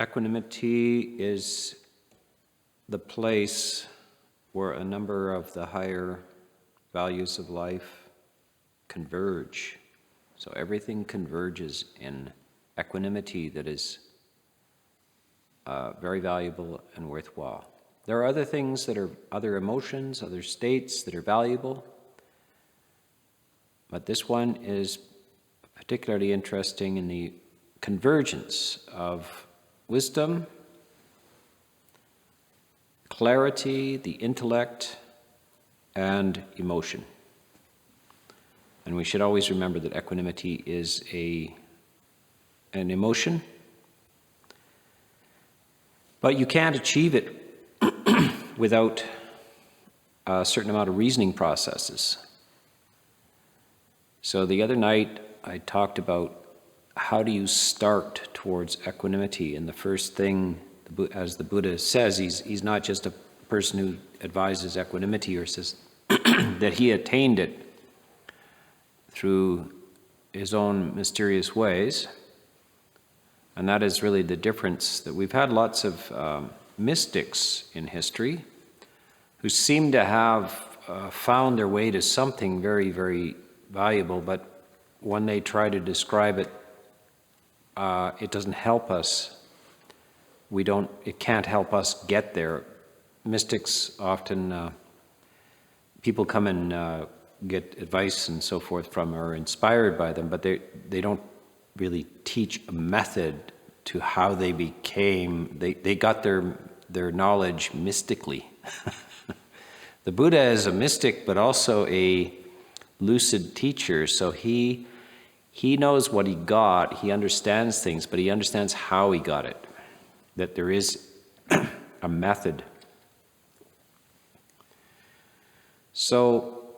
Equanimity is the place where a number of the higher values of life converge. So everything converges in equanimity that is very valuable and worthwhile. There are other things that are other emotions, other states that are valuable, but this one is particularly interesting in the convergence of wisdom, clarity, the intellect, and emotion. And we should always remember that equanimity is an emotion, but you can't achieve it without a certain amount of reasoning processes. So the other night I talked about how do you start towards equanimity, and the first thing, as the Buddha says, he's not just a person who advises equanimity or says that he attained it through his own mysterious ways. And that is really the difference, that we've had lots of mystics in history who seem to have found their way to something very, very valuable, but when they try to describe it, it doesn't help us. It can't help us get there. Mystics often, people come and get advice and so forth from or are inspired by them, but they don't really teach a method to how they became, they got their knowledge mystically. The Buddha is a mystic, but also a lucid teacher, so he knows what he got, he understands things, but he understands how he got it, that there is a method. So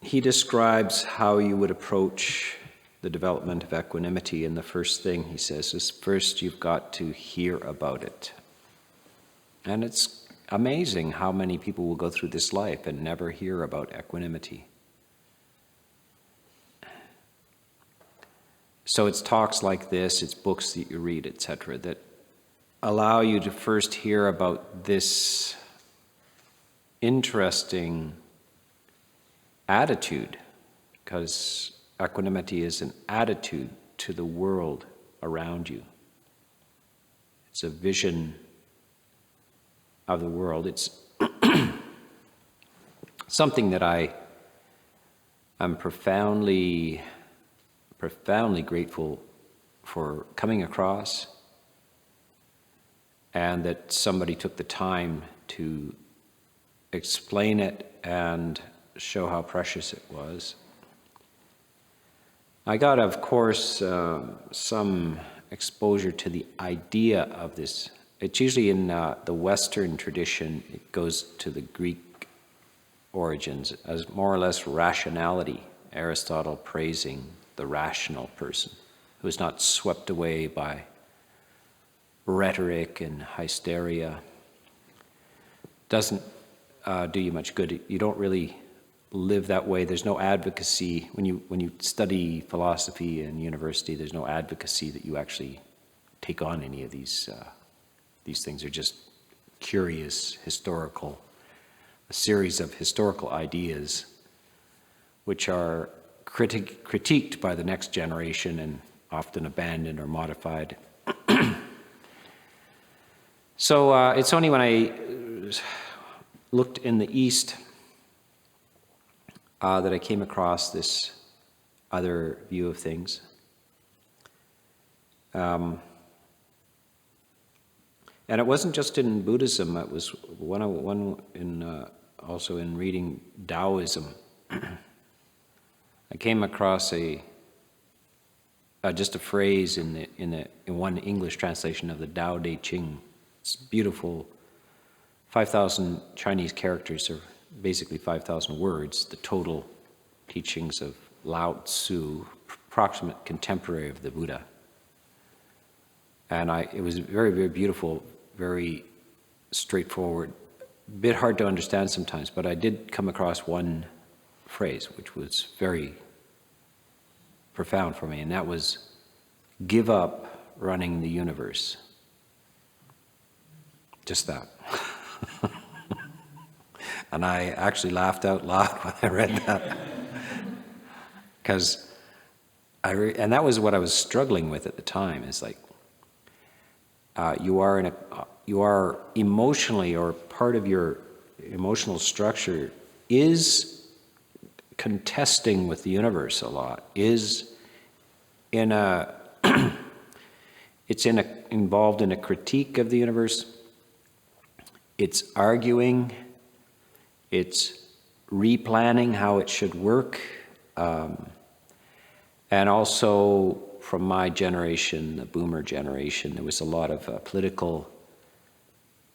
he describes how you would approach the development of equanimity, and the first thing he says is, first you've got to hear about it. And it's amazing how many people will go through this life and never hear about equanimity. So it's talks like this, it's books that you read, etc., that allow you to first hear about this interesting attitude, because equanimity is an attitude to the world around you. It's a vision of the world. It's something that I'm profoundly grateful for coming across, and that somebody took the time to explain it and show how precious it was. I got, of course, some exposure to the idea of this. It's usually in the Western tradition, it goes to the Greek origins as more or less rationality, Aristotle praising the rational person who is not swept away by rhetoric and hysteria. Doesn't do you much good. You don't really live that way. There's no advocacy. When you study philosophy in university, there's no advocacy that you actually take on any of these things. Are just curious a series of historical ideas which are critiqued by the next generation and often abandoned or modified. So it's only when I looked in the East that I came across this other view of things. And it wasn't just in Buddhism, it was one in also in reading Taoism. I came across just a phrase in one English translation of the Tao Te Ching. It's beautiful, 5,000 Chinese characters, or basically 5,000 words, the total teachings of Lao Tzu, approximate contemporary of the Buddha. And it was very, very beautiful, very straightforward, a bit hard to understand sometimes, but I did come across one phrase which was very profound for me, and that was, give up running the universe. Just that. And I actually laughed out loud when I read that. Because and that was what I was struggling with at the time. Is like, you are emotionally, or part of your emotional structure is contesting with the universe a lot. Is in a involved in a critique of the universe. It's arguing. It's replanning how it should work. And also, from my generation, the boomer generation, there was a lot of political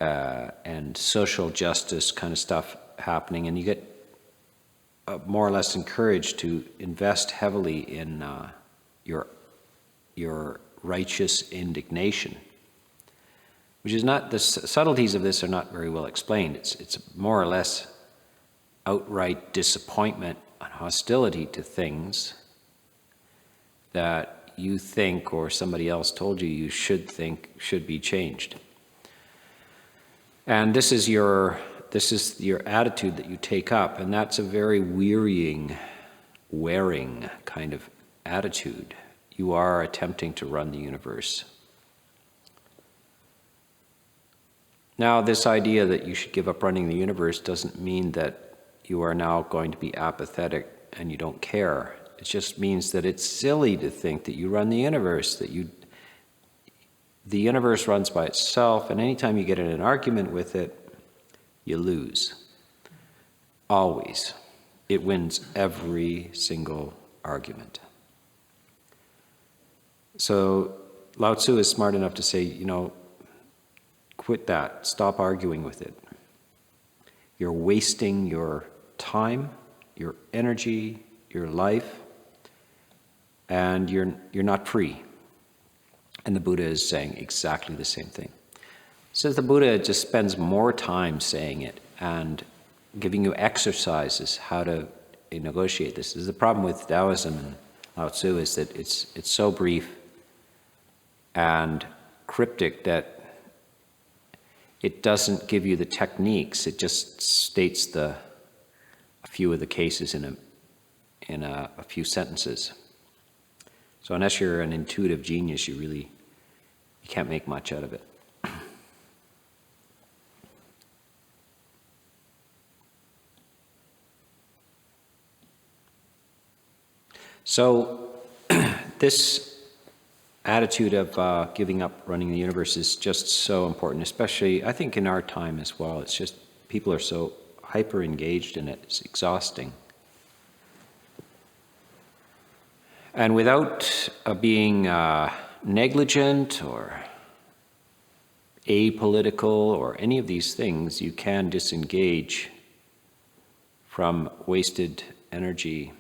and social justice kind of stuff happening, and you get more or less encouraged to invest heavily in your righteous indignation, which is not, the subtleties of this are not very well explained. It's more or less outright disappointment and hostility to things that you think, or somebody else told you should think, should be changed. And this is your attitude that you take up, and that's a very wearing kind of attitude. You are attempting to run the universe. Now, this idea that you should give up running the universe doesn't mean that you are now going to be apathetic and you don't care. It just means that it's silly to think that you run the universe, that the universe runs by itself, and anytime you get in an argument with it, you lose. Always. It wins every single argument. So Lao Tzu is smart enough to say, quit that. Stop arguing with it. You're wasting your time, your energy, your life, and you're not free. And the Buddha is saying exactly the same thing. So the Buddha just spends more time saying it and giving you exercises how to negotiate this. This is the problem with Taoism and Lao Tzu, is that it's so brief and cryptic that it doesn't give you the techniques. It just states a few of the cases in a few sentences. So unless you're an intuitive genius, you can't make much out of it. So this attitude of giving up running the universe is just so important, especially, I think, in our time as well. It's just, people are so hyper engaged in it, it's exhausting. And without being negligent or apolitical or any of these things, you can disengage from wasted energy.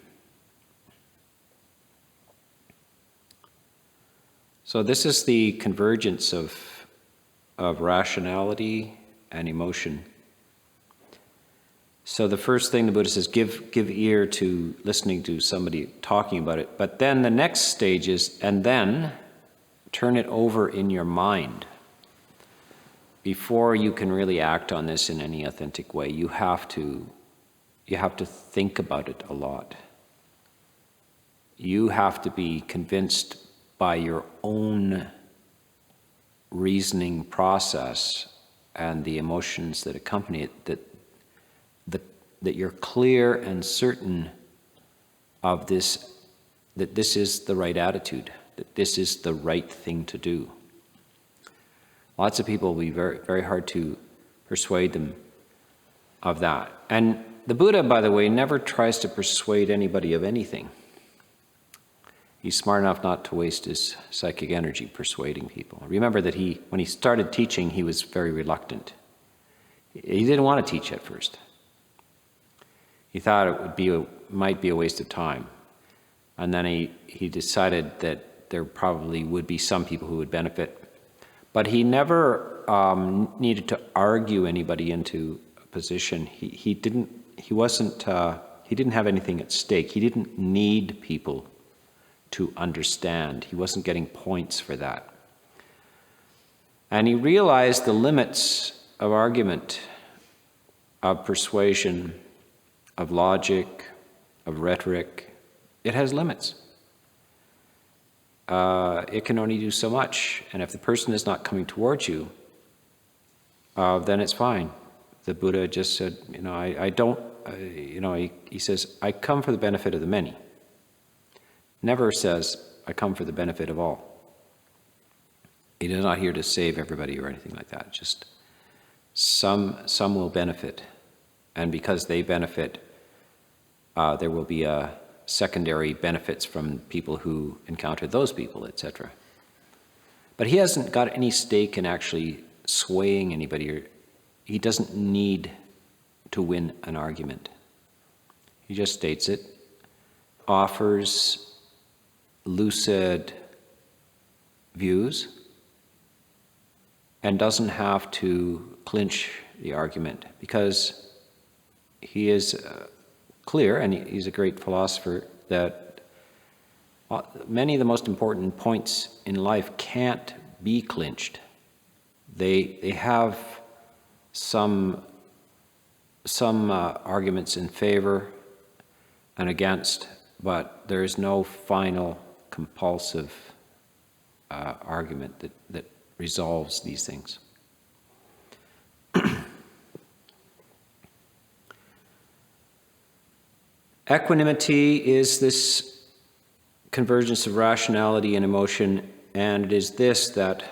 So this is the convergence of rationality and emotion. So the first thing the Buddha says, give ear to listening to somebody talking about it. But then the next stage is, and then turn it over in your mind. Before you can really act on this in any authentic way, you have to think about it a lot. You have to be convinced by your own reasoning process and the emotions that accompany it, that you're clear and certain of this, that this is the right attitude, that this is the right thing to do. Lots of people will be very, very hard to persuade them of that. And the Buddha, by the way, never tries to persuade anybody of anything. He's smart enough not to waste his psychic energy persuading people. Remember that when he started teaching, he was very reluctant. He didn't want to teach at first. He thought it might be a waste of time. And then he decided that there probably would be some people who would benefit. But he never needed to argue anybody into a position. He didn't have anything at stake. He didn't need people to understand. He wasn't getting points for that. And he realized the limits of argument, of persuasion, of logic, of rhetoric. It has limits. It can only do so much. And if the person is not coming towards you, then it's fine. The Buddha just said, I don't, he says, I come for the benefit of the many. Never says, I come for the benefit of all. He is not here to save everybody or anything like that. Just some will benefit. And because they benefit, there will be secondary benefits from people who encounter those people, etc. But he hasn't got any stake in actually swaying anybody. He doesn't need to win an argument. He just states it, offers lucid views, and doesn't have to clinch the argument because he is clear, and he's a great philosopher, that many of the most important points in life can't be clinched. They have some arguments in favor and against, but there is no final compulsive argument that resolves these things. Equanimity is this convergence of rationality and emotion, and it is this that,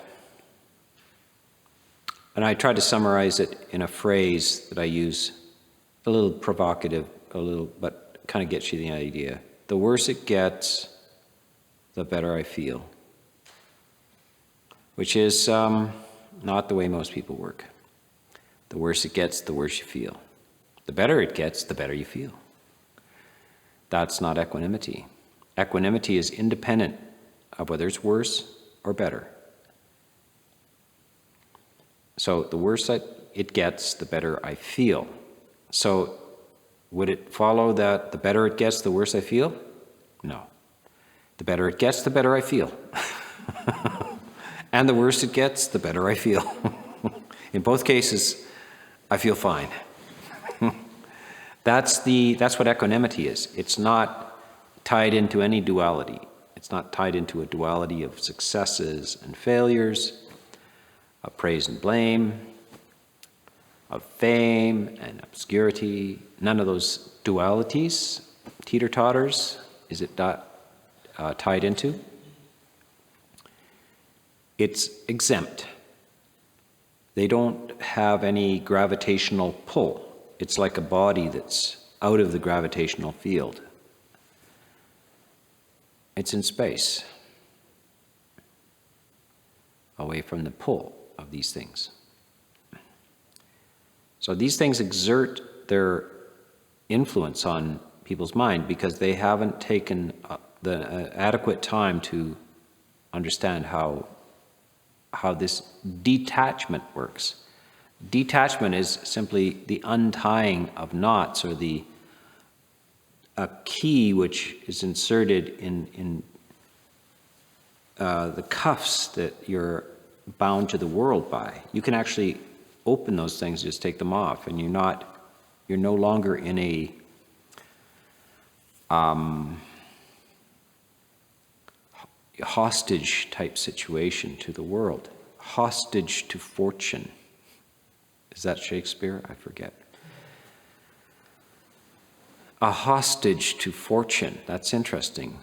and I try to summarize it in a phrase that I use, a little provocative, but kind of gets you the idea. The worse it gets, the better I feel. Which is not the way most people work. The worse it gets, the worse you feel. The better it gets, the better you feel. That's not equanimity. Equanimity is independent of whether it's worse or better. So the worse it gets, the better I feel. So would it follow that the better it gets, the worse I feel? No. The better it gets, the better I feel. And the worse it gets, the better I feel. In both cases, I feel fine. That's what equanimity is. It's not tied into any duality. It's not tied into a duality of successes and failures, of praise and blame, of fame and obscurity. None of those dualities, teeter-totters, is it tied into. It's exempt. They don't have any gravitational pull. It's like a body that's out of the gravitational field. It's in space, away from the pull of these things. So these things exert their influence on people's mind because they haven't taken the adequate time to understand how this detachment works. Detachment is simply the untying of knots, or a key which is inserted in the cuffs that you're bound to the world by. You can actually open those things, just take them off, and you're no longer in a hostage type situation to the world. Hostage to fortune. Is that Shakespeare? I forget. A hostage to fortune. That's interesting.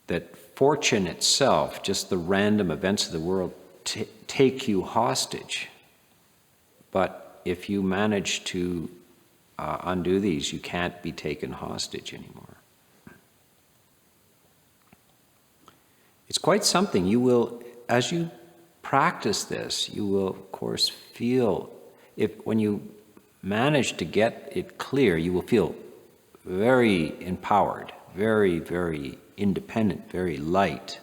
That fortune itself, just the random events of the world, take you hostage. But if you manage to undo these, you can't be taken hostage anymore. It's quite something. You will, as you practice this, you will, of course, feel, when you manage to get it clear, you will feel very empowered, very, very independent, very light,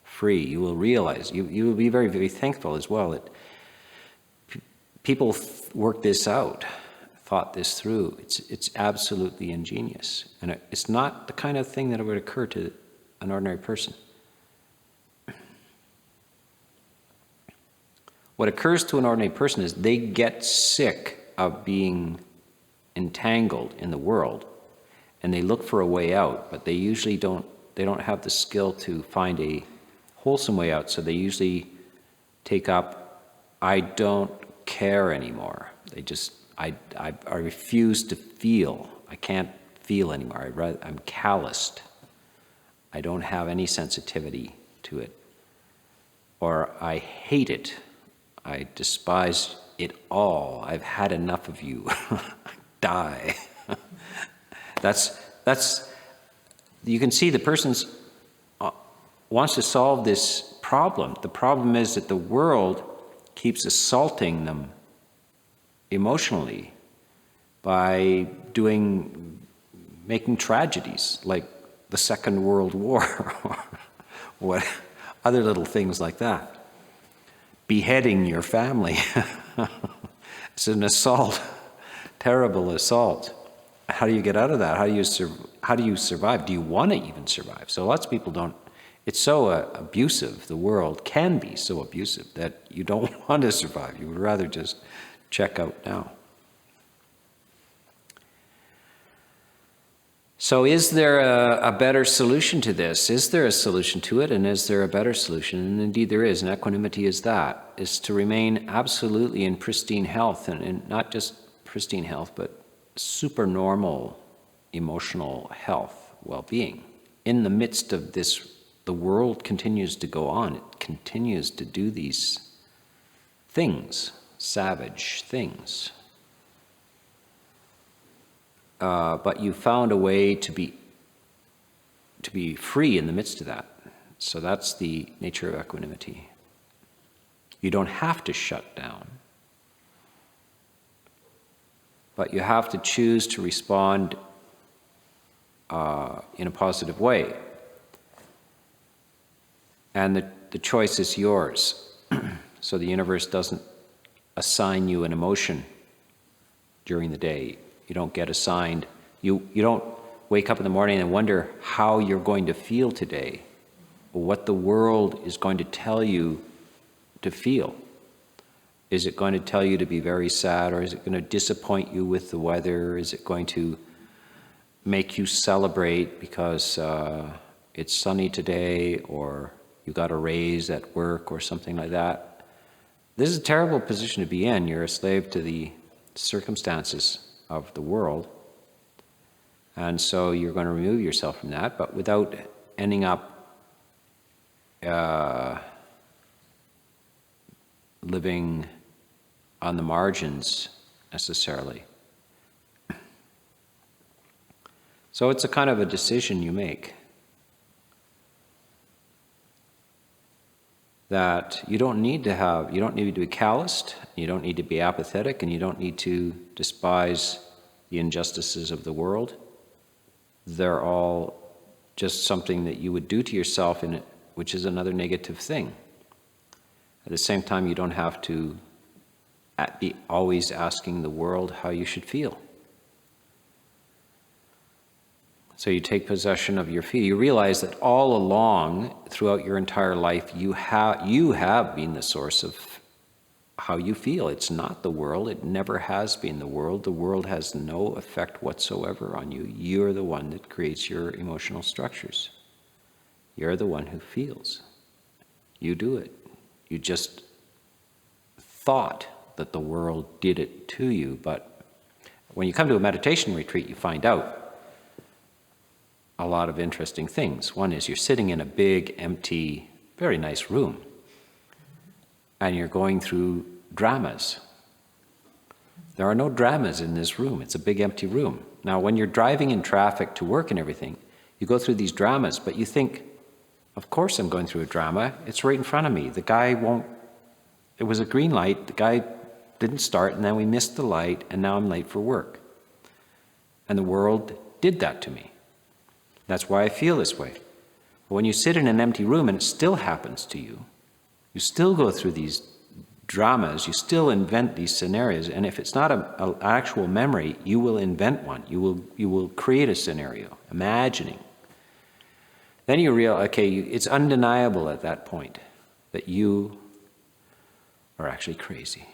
free. You will realize, you will be very, very thankful as well that people worked this out, thought this through. It's absolutely ingenious. And it's not the kind of thing that would occur to an ordinary person. what occurs to an ordinary person is they get sick of being entangled in the world, and they look for a way out, but they usually don't have the skill to find a wholesome way out, so they usually take up, I don't care anymore. They just, I refuse to feel. I can't feel anymore. I'm calloused. I don't have any sensitivity to it. Or I hate it. I despise it all. I've had enough of you. Die. That's you can see the person's wants to solve this problem. The problem is that the world keeps assaulting them emotionally by making tragedies like the Second World War or what other little things like that. Beheading your family. It's an assault, terrible assault. How do you get out of that? How do you survive? Do you want to even survive? So lots of people don't. It's so abusive, the world can be so abusive that you don't want to survive. You would rather just check out now. So is there a better solution to this? Is there a solution to it, and is there a better solution? And indeed there is, and equanimity is that, is to remain absolutely in pristine health, and not just pristine health, but super normal emotional health, well-being. In the midst of this, the world continues to go on. It continues to do these things, savage things. But you found a way to be free in the midst of that. So that's the nature of equanimity. You don't have to shut down, but you have to choose to respond in a positive way. And the choice is yours. So the universe doesn't assign you an emotion during the day. You don't get assigned. You don't wake up in the morning and wonder how you're going to feel today, or what the world is going to tell you to feel. Is it going to tell you to be very sad, or is it going to disappoint you with the weather? Is it going to make you celebrate because it's sunny today, or you got a raise at work, or something like that? This is a terrible position to be in. You're a slave to the circumstances of the world. And so you're going to remove yourself from that, but without ending up living on the margins necessarily. So it's a kind of a decision you make. That you don't need to be calloused, you don't need to be apathetic, and you don't need to despise the injustices of the world. They're all just something that you would do to yourself, which is another negative thing. At the same time, you don't have to be always asking the world how you should feel. So you take possession of your feeling. You realize that all along, throughout your entire life, you have been the source of how you feel. It's not the world. It never has been the world. The world has no effect whatsoever on you. You're the one that creates your emotional structures. You're the one who feels. You do it. You just thought that the world did it to you, but when you come to a meditation retreat, you find out a lot of interesting things. One is you're sitting in a big, empty, very nice room, and you're going through dramas. There are no dramas in this room. It's a big, empty room. Now, when you're driving in traffic to work and everything, you go through these dramas, but you think, of course I'm going through a drama. It's right in front of me. The guy won't, it was a green light, the guy didn't start, and then we missed the light, and now I'm late for work. And the world did that to me. That's why I feel this way. But when you sit in an empty room and it still happens to you, you still go through these dramas, you still invent these scenarios, and if it's not an actual memory, you will invent one. You will create a scenario, imagining. Then you realize, okay, it's undeniable at that point that you are actually crazy.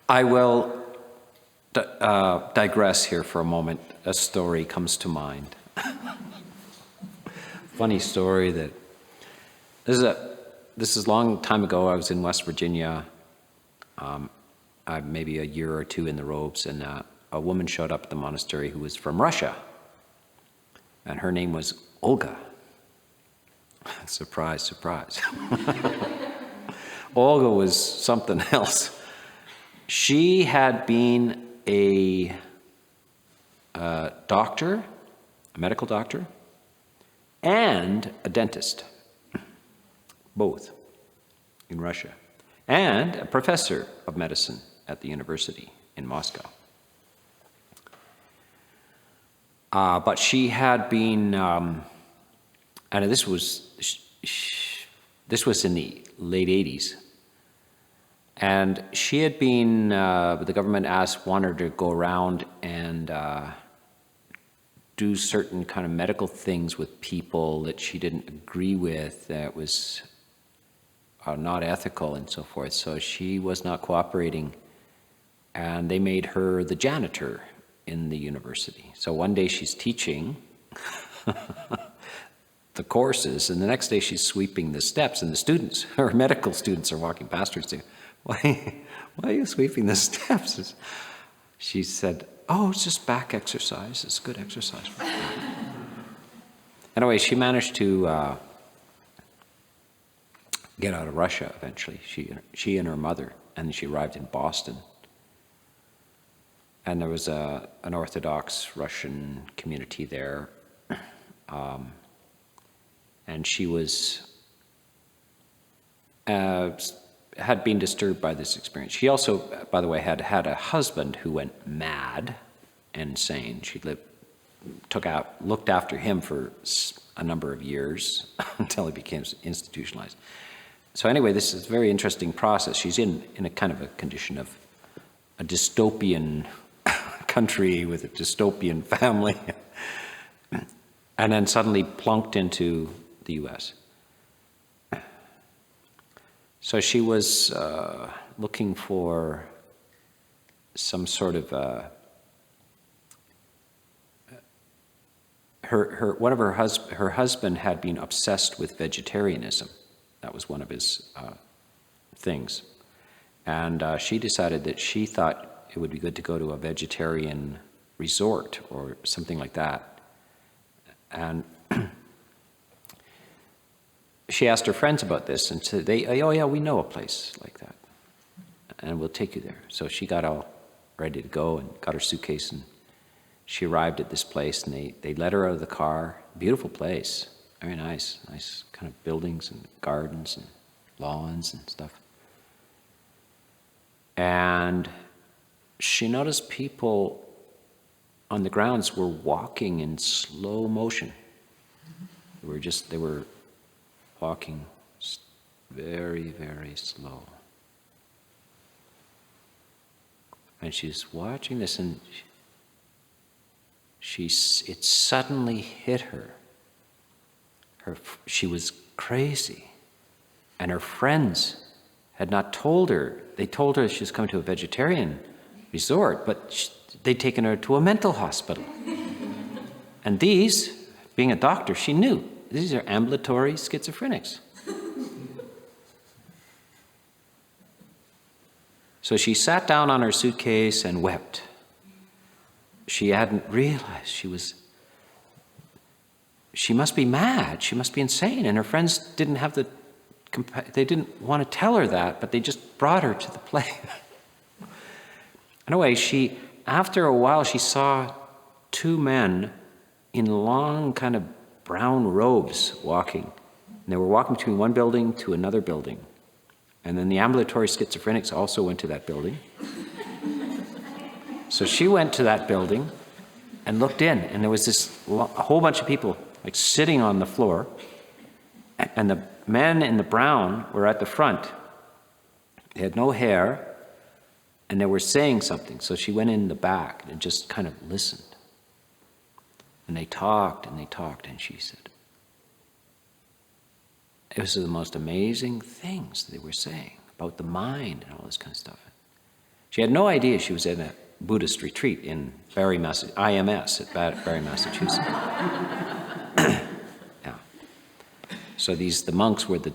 I will digress here for a moment. A story comes to mind. Funny story that this is a long time ago. I was in West Virginia, maybe a year or two in the robes, and a woman showed up at the monastery who was from Russia, and her name was Olga. Surprise, surprise. Olga was something else. She had been a doctor, a medical doctor, and a dentist, both in Russia, and a professor of medicine at the university in Moscow. But she had been, and this was in the late 80s, and she had been, the government wanted her to go around and do certain kind of medical things with people that she didn't agree with, that was not ethical and so forth. So she was not cooperating, and they made her the janitor in the university. So one day she's teaching the courses, and the next day she's sweeping the steps, and the students, her medical students, are walking past her and saying, why are you sweeping the steps? She said, oh, it's just back exercise. It's good exercise. Anyway, she managed to get out of Russia eventually, she and her mother, and she arrived in Boston. And there was an Orthodox Russian community there. And she was, had been disturbed by this experience. She also, by the way, had a husband who went mad and insane. She looked after him for a number of years until he became institutionalized. So anyway, this is a very interesting process. She's in a kind of a condition of a dystopian country with a dystopian family, and then suddenly plunked into the US. So she was looking for some sort of her husband had been obsessed with vegetarianism. That was one of his things, and she decided that she thought it would be good to go to a vegetarian resort or something like that. And she asked her friends about this, and said, oh yeah, we know a place like that, and we'll take you there. So she got all ready to go and got her suitcase, and she arrived at this place, and they let her out of the car. Beautiful place, very nice kind of buildings and gardens and lawns and stuff. And she noticed people on the grounds were walking in slow motion. They were walking very, very slow. And she's watching this, and it suddenly hit her. She was crazy, and her friends had not told her. They told her she was coming to a vegetarian resort, but they'd taken her to a mental hospital. And these, being a doctor, she knew, these are ambulatory schizophrenics. So she sat down on her suitcase and wept. She hadn't realized she must be mad, she must be insane, and her friends didn't didn't want to tell her that, but they just brought her to the place. Anyway, after a while, she saw two men in long kind of brown robes walking. And they were walking between one building to another building. And then the ambulatory schizophrenics also went to that building. So she went to that building and looked in, and there was a whole bunch of people like sitting on the floor, and the men in the brown were at the front. They had no hair, and they were saying something. So she went in the back and just kind of listened. And they talked, and she said, it was the most amazing things they were saying about the mind and all this kind of stuff. She had no idea she was in a Buddhist retreat in IMS at Barre, Massachusetts. Yeah. So the monks were the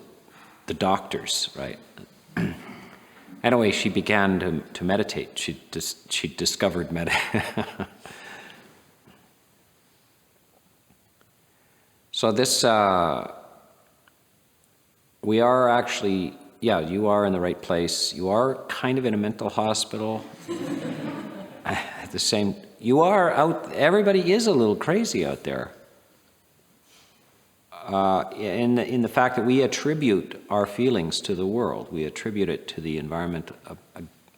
doctors, right? Anyway, she began to meditate. She discovered meditation. So this, we are actually, yeah, you are in the right place. You are kind of in a mental hospital. At the same, you are out, everybody is a little crazy out there. In the fact that we attribute our feelings to the world. We attribute it to the environment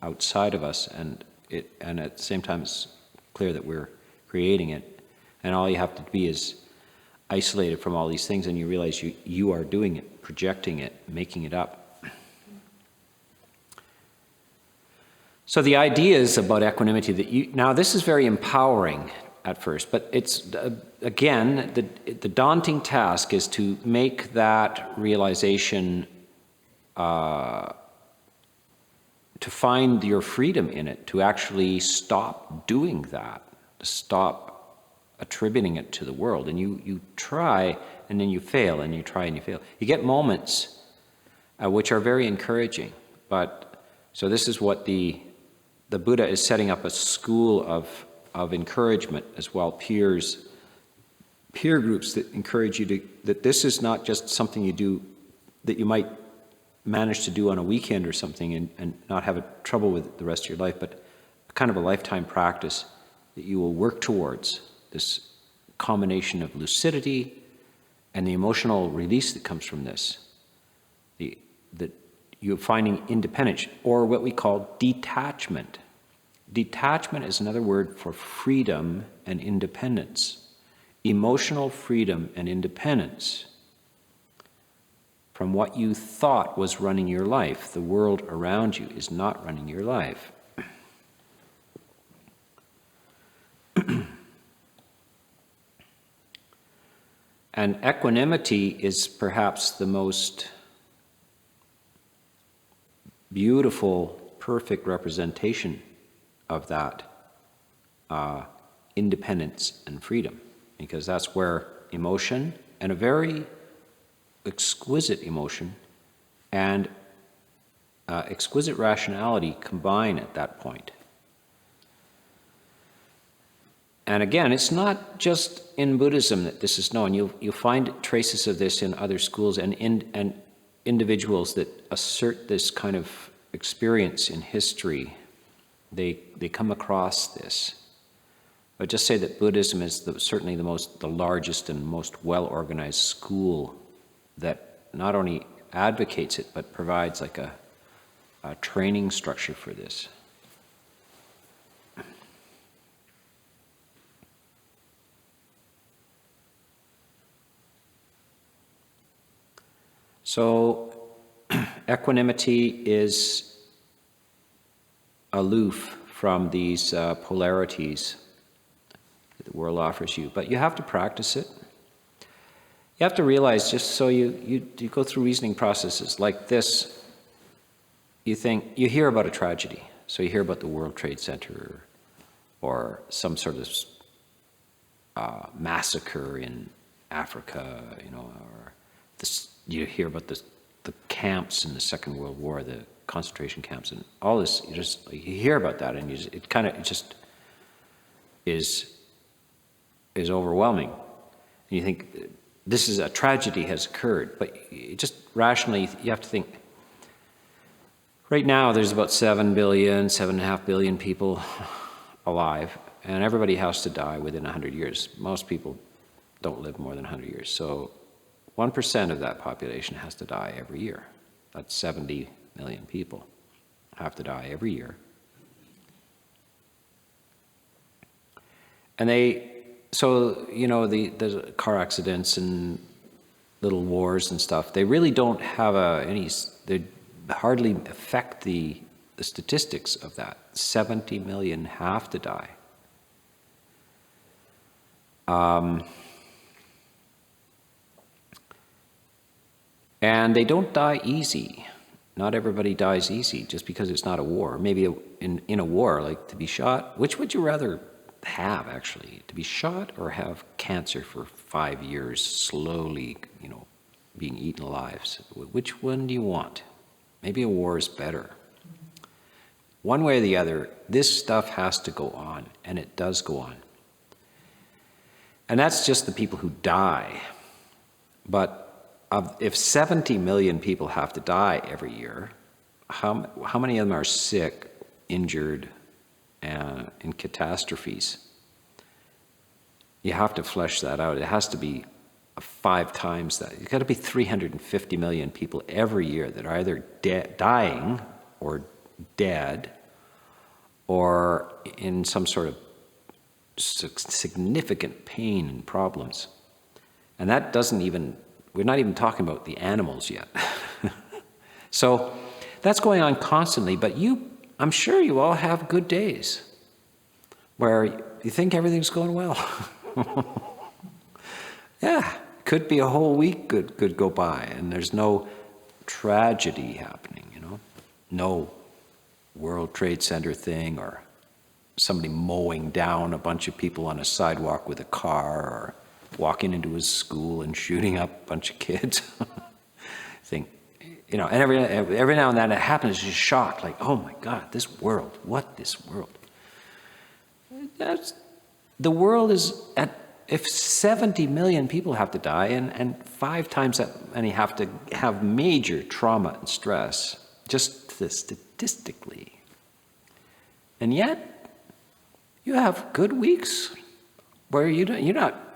outside of us, and at the same time it's clear that we're creating it. And all you have to be is isolated from all these things, and you realize you are doing it, projecting it, making it up. So the ideas about equanimity that now this is very empowering at first, but it's again the daunting task is to make that realization, to find your freedom in it, to actually stop doing that, to stop attributing it to the world. And you try, and then you fail, and you try and you fail. You get moments which are very encouraging. But so this is what the Buddha is setting up a school of encouragement as well, peer groups that encourage you that this is not just something you do that you might manage to do on a weekend or something and not have trouble with it the rest of your life, but kind of a lifetime practice that you will work towards, this combination of lucidity and the emotional release that comes from this, that you're finding independence, or what we call detachment. Detachment is another word for freedom and independence. Emotional freedom and independence from what you thought was running your life. The world around you is not running your life. And equanimity is perhaps the most beautiful, perfect representation of that independence and freedom, because that's where emotion, and a very exquisite emotion and exquisite rationality combine at that point. And again, it's not just in Buddhism that this is known. You'll find traces of this in other schools and individuals that assert this kind of experience in history. They come across this. I would just say that Buddhism is certainly the largest and most well-organized school that not only advocates it, but provides like a training structure for this. So equanimity is aloof from these polarities that the world offers you, but you have to practice it. You have to realize, just so you go through reasoning processes like this, you hear about a tragedy. So you hear about the World Trade Center or some sort of massacre in Africa, or this. You hear about the camps in the Second World War, the concentration camps, and all this. You hear about that, and it just is overwhelming. And you think this is a tragedy has occurred, but just rationally you have to think. Right now, there's about 7.5 billion people alive, and everybody has to die within 100 years. Most people don't live more than 100 years, so 1% of that population has to die every year. That's 70 million people have to die every year. And the car accidents and little wars and stuff, they really don't have they hardly affect the statistics of that. 70 million have to die. And they don't die easy. Not everybody dies easy just because it's not a war. Maybe in a war, like to be shot, which would you rather have, actually? To be shot or have cancer for 5 years, slowly, being eaten alive? Which one do you want? Maybe a war is better. One way or the other, this stuff has to go on, and it does go on. And that's just the people who die. But if 70 million people have to die every year, how many of them are sick, injured, in catastrophes? You have to flesh that out. It has to be 5 times that. It's got to be 350 million people every year that are either dying or dead or in some sort of significant pain and problems. And that doesn't even, we're not even talking about the animals yet. So that's going on constantly, but I'm sure you all have good days where you think everything's going well. Yeah, could be a whole week could go by and there's no tragedy happening, no World Trade Center thing or somebody mowing down a bunch of people on a sidewalk with a car or walking into his school and shooting up a bunch of kids. And every now and then it happens, you're shocked, like, oh my God, this world. The world is if 70 million people have to die and 5 times that many have to have major trauma and stress, just statistically. And yet, you have good weeks where you're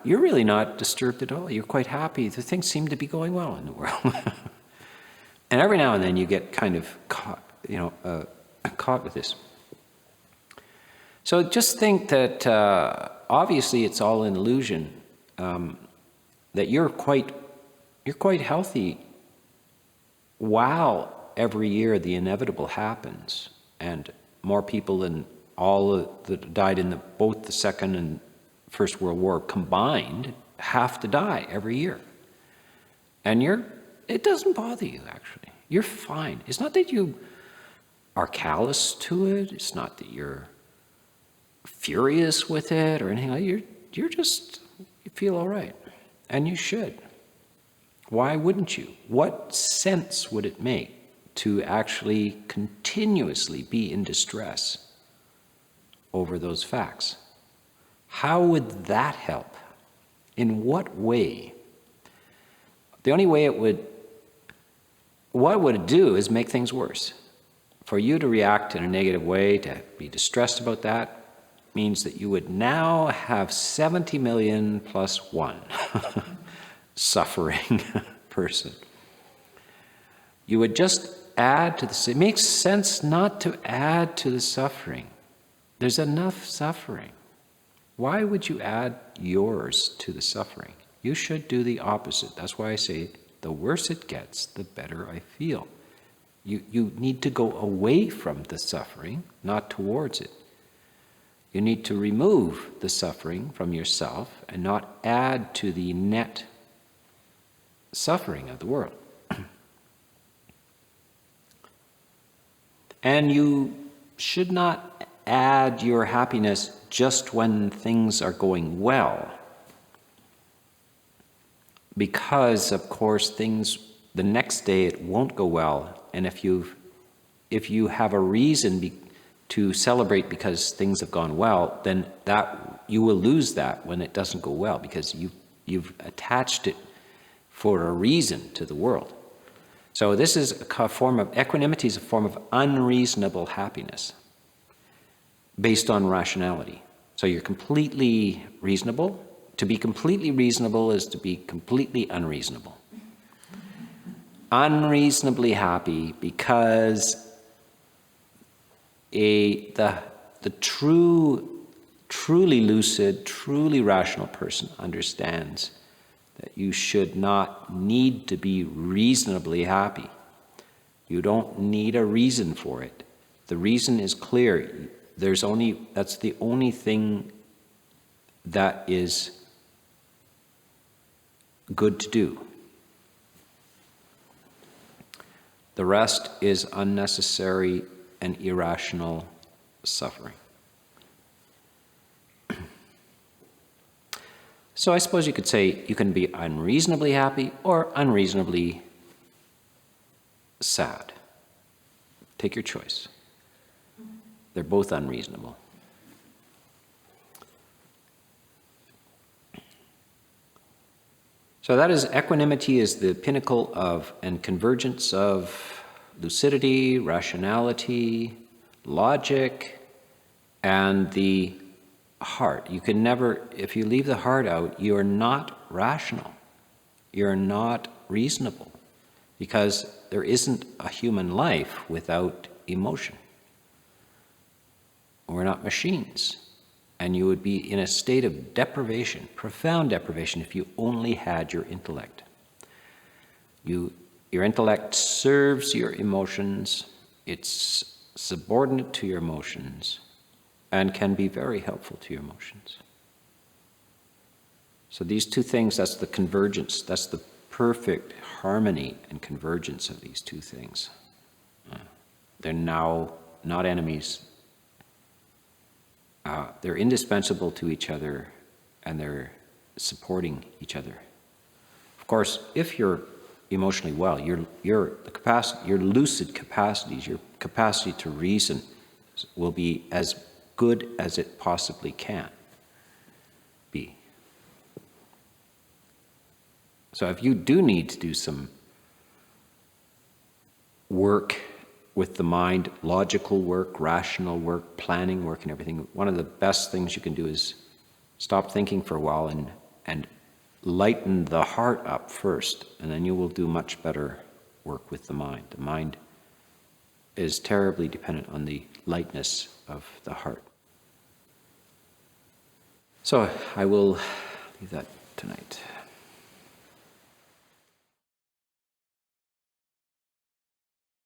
really not disturbed at all. You're quite happy. The things seem to be going well in the world. And every now and then you get kind of caught with this. So just think that obviously it's all an illusion. That you're quite healthy while every year the inevitable happens, and more people than all that died in both the Second and First World War combined have to die every year. And it doesn't bother you, actually. You're fine. It's not that you are callous to it. It's not that you're furious with it or anything like that. You feel all right. And you should. Why wouldn't you? What sense would it make to actually continuously be in distress over those facts? How would that help? In what way? The only way what it would do is make things worse. For you to react in a negative way, to be distressed about that, means that you would now have 70 million plus 1 suffering person. You would just add to it makes sense not to add to the suffering. There's enough suffering. Why would you add yours to the suffering? You should do the opposite. That's why I say the worse it gets, the better I feel. You need to go away from the suffering, not towards it. You need to remove the suffering from yourself and not add to the net suffering of the world. And you should not add your happiness just when things are going well. Because, of course, the next day it won't go well. And if you have a reason to celebrate because things have gone well, then you will lose that when it doesn't go well, because you've attached it for a reason to the world. So this is a form of equanimity, is a form of unreasonable happiness based on rationality. So you're completely reasonable. To be completely reasonable is to be completely unreasonable. Unreasonably happy because the truly lucid, truly rational person understands that you should not need to be reasonably happy. You don't need a reason for it. The reason is clear. That's the only thing that is good to do. The rest is unnecessary and irrational suffering. So I suppose you could say you can be unreasonably happy or unreasonably sad. Take your choice. They're both unreasonable. So that is, equanimity is the pinnacle of and convergence of lucidity, rationality, logic, and the heart. You can never, if you leave the heart out, you are not rational. You're not reasonable, because there isn't a human life without emotion. We're not machines. And you would be in a state of deprivation, profound deprivation, if you only had your intellect. Your intellect serves your emotions, it's subordinate to your emotions, and can be very helpful to your emotions. So these two things, that's the convergence, that's the perfect harmony and convergence of these two things. They're now not enemies. They're indispensable to each other, and they're supporting each other. Of course, if you're emotionally well, your lucid capacities, your capacity to reason will be as good as it possibly can be. So if you do need to do some work with the mind, logical work, rational work, planning work and everything, one of the best things you can do is stop thinking for a while and lighten the heart up first, and then you will do much better work with the mind. The mind is terribly dependent on the lightness of the heart. So I will leave that tonight.